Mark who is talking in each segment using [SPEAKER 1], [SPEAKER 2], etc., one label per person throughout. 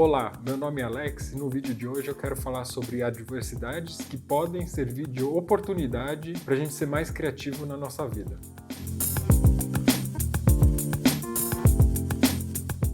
[SPEAKER 1] Olá, meu nome é Alex e no vídeo de hoje eu quero falar sobre adversidades que podem servir de oportunidade para a gente ser mais criativo na nossa vida.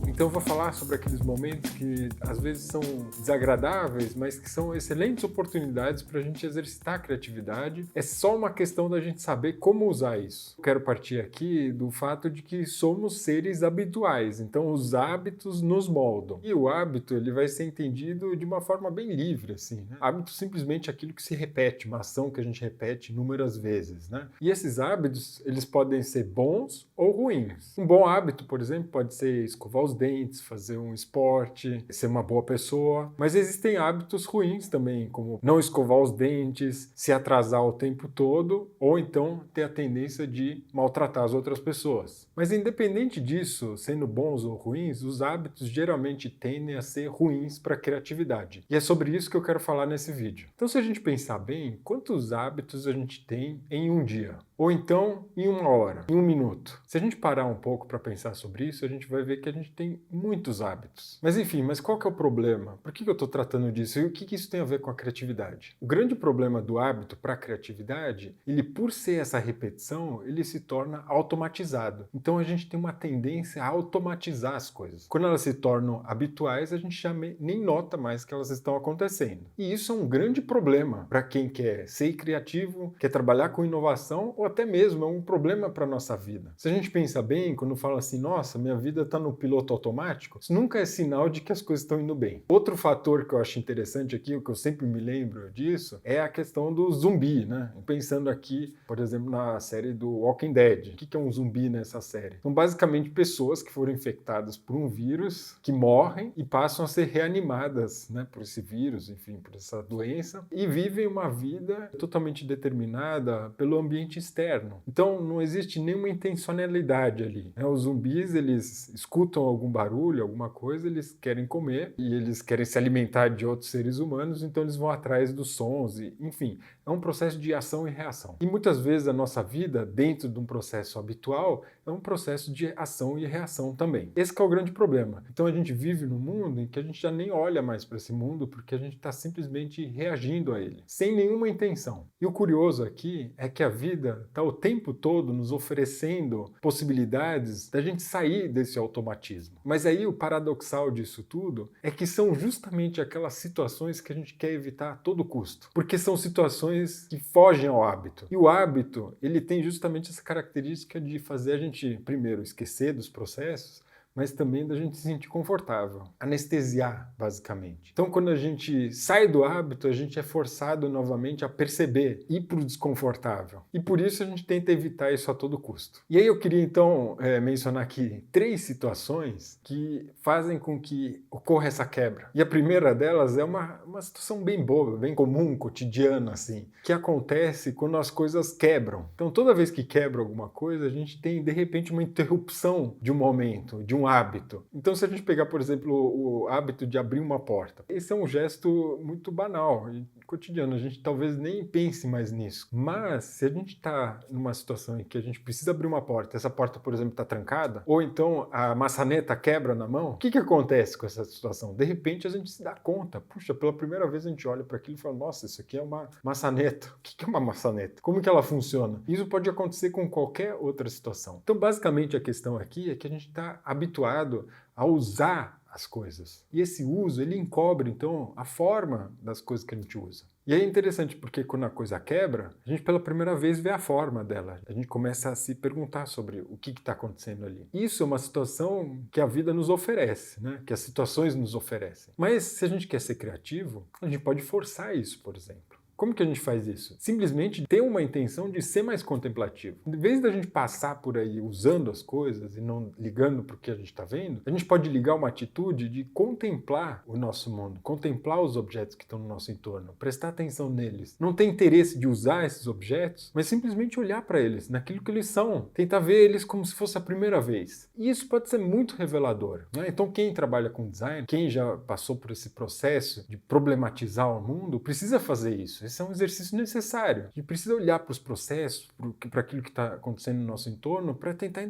[SPEAKER 1] Então eu vou falar sobre aqueles momentos que às vezes são desagradáveis, mas que são excelentes oportunidades para a gente exercitar a criatividade. É só uma questão da gente saber como usar isso. Eu quero partir aqui do fato de que somos seres habituais, então os hábitos nos moldam. E o hábito ele vai ser entendido de uma forma bem livre, assim, né? Hábito simplesmente é aquilo que se repete, uma ação que a gente repete inúmeras vezes, né? E esses hábitos, eles podem ser bons ou ruins. Um bom hábito, por exemplo, pode ser escovar os dentes, fazer um esporte, ser uma boa pessoa, mas existem hábitos ruins também, como não escovar os dentes, se atrasar o tempo todo, ou então ter a tendência de maltratar as outras pessoas. Mas independente disso, sendo bons ou ruins, os hábitos geralmente tendem a ser ruins para a criatividade. E é sobre isso que eu quero falar nesse vídeo. Então, se a gente pensar bem, quantos hábitos a gente tem em um dia? Ou então em uma hora, em um minuto? Se a gente parar um pouco para pensar sobre isso, a gente vai ver que a gente tem muitos hábitos. Mas enfim, qual que é o problema? Por que eu estou tratando disso? E o que isso tem a ver com a criatividade? O grande problema do hábito para a criatividade, ele por ser essa repetição, ele se torna automatizado. Então a gente tem uma tendência a automatizar as coisas. Quando elas se tornam habituais, a gente já nem nota mais que elas estão acontecendo. E isso é um grande problema para quem quer ser criativo, quer trabalhar com inovação ou até mesmo é um problema para a nossa vida. Se a gente pensa bem, quando fala assim, nossa, minha vida está no piloto automático, isso nunca é sinal de que as coisas estão indo bem. Outro fator que eu acho interessante aqui, o que eu sempre me lembro disso, é a questão do zumbi, né? Pensando aqui, por exemplo, na série do Walking Dead. O que é um zumbi nessa série? São basicamente pessoas que foram infectadas por um vírus, que morrem e passam a ser reanimadas, né, por esse vírus, enfim, por essa doença, e vivem uma vida totalmente determinada pelo ambiente externo. Então não existe nenhuma intencionalidade ali, né? Os zumbis, eles escutam algum barulho, alguma coisa, eles querem comer e eles querem se alimentar de outros seres humanos, então eles vão atrás dos sons, e, enfim, é um processo de ação e reação. E muitas vezes a nossa vida, dentro de um processo habitual, é um processo de ação e reação também. Esse que é o grande problema. Então a gente vive num mundo em que a gente já nem olha mais para esse mundo porque a gente está simplesmente reagindo a ele, sem nenhuma intenção. E o curioso aqui é que a vida está o tempo todo nos oferecendo possibilidades da gente sair desse automatismo. Mas aí o paradoxal disso tudo é que são justamente aquelas situações que a gente quer evitar a todo custo, porque são situações que fogem ao hábito. E o hábito, ele tem justamente essa característica de fazer a gente, primeiro, esquecer dos processos, mas também da gente se sentir confortável. Anestesiar, basicamente. Então, quando a gente sai do hábito, a gente é forçado novamente a perceber, ir para o desconfortável. E por isso a gente tenta evitar isso a todo custo. E aí eu queria, então, mencionar aqui 3 situações que fazem com que ocorra essa quebra. E a primeira delas é uma situação bem boba, bem comum, cotidiana, assim, que acontece quando as coisas quebram. Então, toda vez que quebra alguma coisa, a gente tem, de repente, uma interrupção de um momento, de um hábito. Então, se a gente pegar, por exemplo, o hábito de abrir uma porta, esse é um gesto muito banal e cotidiano, a gente talvez nem pense mais nisso. Mas, se a gente está numa situação em que a gente precisa abrir uma porta, essa porta, por exemplo, está trancada, ou então a maçaneta quebra na mão, o que acontece com essa situação? De repente, a gente se dá conta, puxa, pela primeira vez a gente olha para aquilo e fala, nossa, isso aqui é uma maçaneta. O que é uma maçaneta? Como que ela funciona? Isso pode acontecer com qualquer outra situação. Então, basicamente, a questão aqui é que a gente está habituado a usar as coisas. E esse uso, ele encobre, então, a forma das coisas que a gente usa. E é interessante porque quando a coisa quebra, a gente pela primeira vez vê a forma dela. A gente começa a se perguntar sobre o que está acontecendo ali. Isso é uma situação que a vida nos oferece, né? Que as situações nos oferecem. Mas se a gente quer ser criativo, a gente pode forçar isso, por exemplo. Como que a gente faz isso? Simplesmente ter uma intenção de ser mais contemplativo. Em vez da gente passar por aí usando as coisas e não ligando para o que a gente está vendo, a gente pode ligar uma atitude de contemplar o nosso mundo, contemplar os objetos que estão no nosso entorno, prestar atenção neles. Não ter interesse de usar esses objetos, mas simplesmente olhar para eles, naquilo que eles são. Tentar ver eles como se fosse a primeira vez. E isso pode ser muito revelador, né? Então quem trabalha com design, quem já passou por esse processo de problematizar o mundo, precisa fazer isso. Esse é um exercício necessário. A gente precisa olhar para os processos, para aquilo que está acontecendo no nosso entorno, para tentar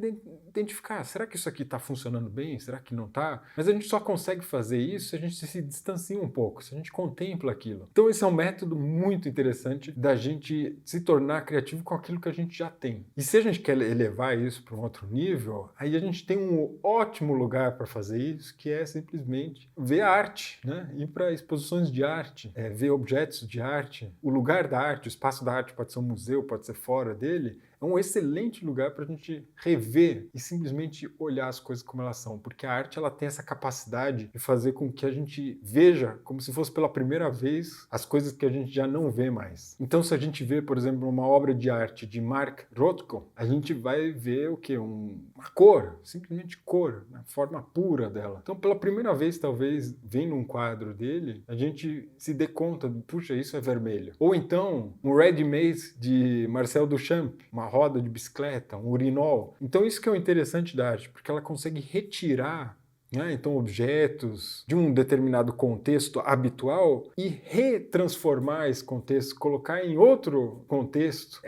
[SPEAKER 1] identificar, será que isso aqui está funcionando bem? Será que não está? Mas a gente só consegue fazer isso se a gente se distancia um pouco, se a gente contempla aquilo. Então esse é um método muito interessante da gente se tornar criativo com aquilo que a gente já tem. E se a gente quer elevar isso para um outro nível, aí a gente tem um ótimo lugar para fazer isso, que é simplesmente ver a arte, né? Ir para exposições de arte, ver objetos de arte. O lugar da arte, o espaço da arte pode ser um museu, pode ser fora dele, é um excelente lugar para a gente rever e simplesmente olhar as coisas como elas são, porque a arte ela tem essa capacidade de fazer com que a gente veja como se fosse pela primeira vez as coisas que a gente já não vê mais. Então, se a gente vê, por exemplo, uma obra de arte de Mark Rothko, a gente vai ver o quê? Uma cor, simplesmente cor, a forma pura dela. Então, pela primeira vez, talvez, vendo um quadro dele, a gente se dê conta, puxa, isso é vermelho. Ou então, um Red Maze de Marcel Duchamp, uma roda de bicicleta, um urinol. Então isso que é o interessante da arte, porque ela consegue retirar, né, então objetos de um determinado contexto habitual e retransformar esse contexto, colocar em outro contexto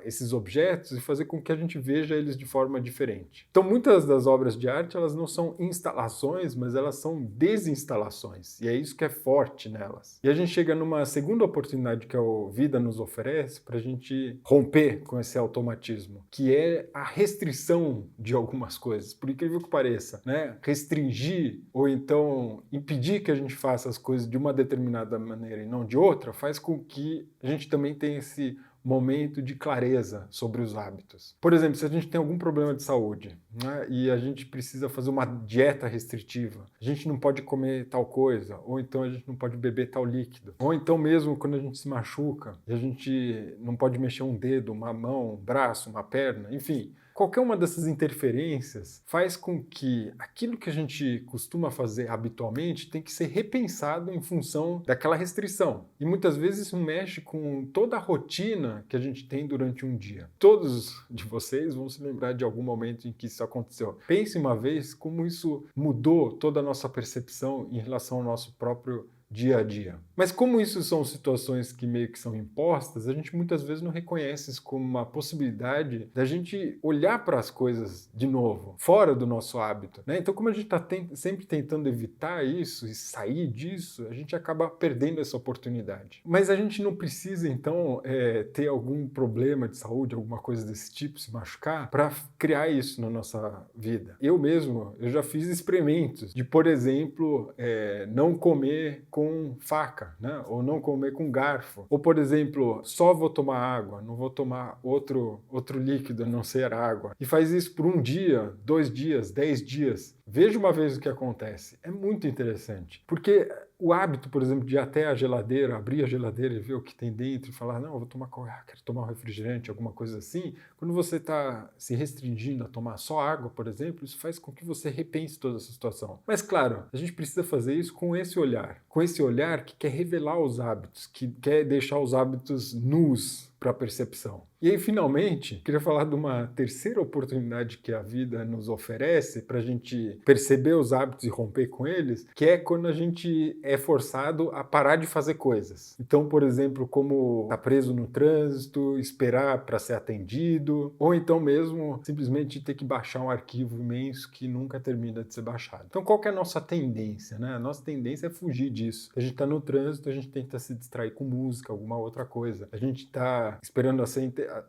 [SPEAKER 1] esses objetos e fazer com que a gente veja eles de forma diferente. Então muitas das obras de arte elas não são instalações, mas elas são desinstalações, e é isso que é forte nelas. E a gente chega numa segunda oportunidade que a vida nos oferece para a gente romper com esse automatismo, que é a restrição de algumas coisas, por incrível que pareça, né? Restringir ou então impedir que a gente faça as coisas de uma determinada maneira e não de outra, faz com que a gente também tenha esse momento de clareza sobre os hábitos. Por exemplo, se a gente tem algum problema de saúde, né, e a gente precisa fazer uma dieta restritiva, a gente não pode comer tal coisa, ou então a gente não pode beber tal líquido, ou então mesmo quando a gente se machuca, a gente não pode mexer um dedo, uma mão, um braço, uma perna, enfim. Qualquer uma dessas interferências faz com que aquilo que a gente costuma fazer habitualmente tem que ser repensado em função daquela restrição. E muitas vezes isso mexe com toda a rotina que a gente tem durante um dia. Todos de vocês vão se lembrar de algum momento em que isso aconteceu. Pense uma vez como isso mudou toda a nossa percepção em relação ao nosso próprio dia a dia. Mas como isso são situações que meio que são impostas, a gente muitas vezes não reconhece isso como uma possibilidade da gente olhar para as coisas de novo, fora do nosso hábito, né? Então, como a gente está sempre tentando evitar isso e sair disso, a gente acaba perdendo essa oportunidade. Mas a gente não precisa, então, ter algum problema de saúde, alguma coisa desse tipo, se machucar, para criar isso na nossa vida. Eu já fiz experimentos de, por exemplo, não comer com faca, né? Ou não comer com garfo. Ou, por exemplo, só vou tomar água, não vou tomar outro líquido a não ser água. E faz isso por 1 dia, 2 dias, 10 dias. Veja uma vez o que acontece. É muito interessante. Porque o hábito, por exemplo, de ir até a geladeira, abrir a geladeira e ver o que tem dentro e falar, não, eu vou tomar quero tomar um refrigerante, alguma coisa assim. Quando você está se restringindo a tomar só água, por exemplo, isso faz com que você repense toda essa situação. Mas, claro, a gente precisa fazer isso com esse olhar que quer revelar os hábitos, que quer deixar os hábitos nus para a percepção. E aí, finalmente, queria falar de uma terceira oportunidade que a vida nos oferece para a gente perceber os hábitos e romper com eles, que é quando a gente é forçado a parar de fazer coisas. Então, por exemplo, como estar preso no trânsito, esperar para ser atendido, ou então mesmo simplesmente ter que baixar um arquivo imenso que nunca termina de ser baixado. Então, qual que é a nossa tendência, né? A nossa tendência é fugir disso. A gente está no trânsito, a gente tenta se distrair com música, alguma outra coisa. A gente está esperando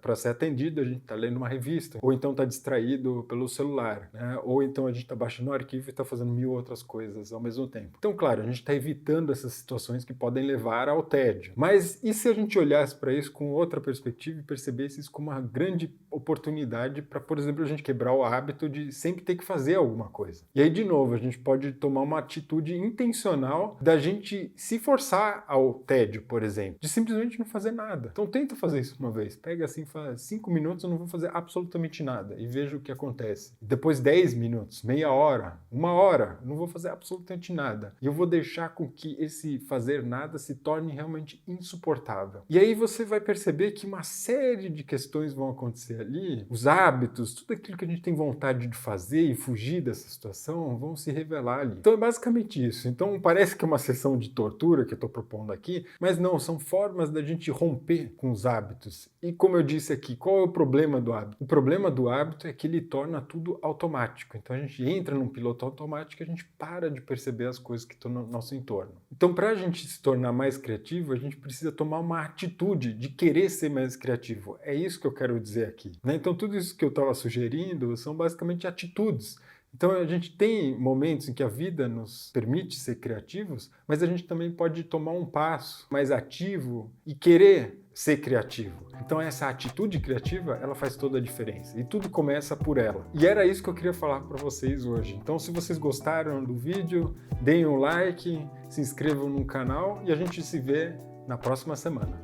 [SPEAKER 1] para ser atendido, a gente está lendo uma revista, ou então está distraído pelo celular, né? Ou então a gente está baixando um arquivo e está fazendo 1000 outras coisas ao mesmo tempo. Então, claro, a gente está evitando essas situações que podem levar ao tédio. Mas e se a gente olhasse para isso com outra perspectiva e percebesse isso como uma grande oportunidade para, por exemplo, a gente quebrar o hábito de sempre ter que fazer alguma coisa? E aí, de novo, a gente pode tomar uma atitude intencional da gente se forçar ao tédio, por exemplo, de simplesmente não fazer nada. Então, tenta fazer isso uma vez. Pega assim, faz 5 minutos, eu não vou fazer absolutamente nada e veja o que acontece. Depois 10 minutos, meia hora, 1 hora, eu não vou fazer absolutamente nada. E eu vou deixar com que esse fazer nada se torne realmente insuportável. E aí você vai perceber que uma série de questões vão acontecer ali, os hábitos, tudo aquilo que a gente tem vontade de fazer e fugir dessa situação vão se revelar ali. Então é basicamente isso. Então parece que é uma sessão de tortura que eu estou propondo aqui, mas não, são formas da gente romper com os hábitos. hábitos. E como eu disse aqui, qual é o problema do hábito? O problema do hábito é que ele torna tudo automático. Então a gente entra num piloto automático e a gente para de perceber as coisas que estão no nosso entorno. Então, para a gente se tornar mais criativo, a gente precisa tomar uma atitude de querer ser mais criativo. É isso que eu quero dizer aqui, né? Então tudo isso que eu estava sugerindo são basicamente atitudes. Então a gente tem momentos em que a vida nos permite ser criativos, mas a gente também pode tomar um passo mais ativo e querer ser criativo. Então essa atitude criativa, ela faz toda a diferença e tudo começa por ela. E era isso que eu queria falar para vocês hoje. Então se vocês gostaram do vídeo, deem um like, se inscrevam no canal e a gente se vê na próxima semana.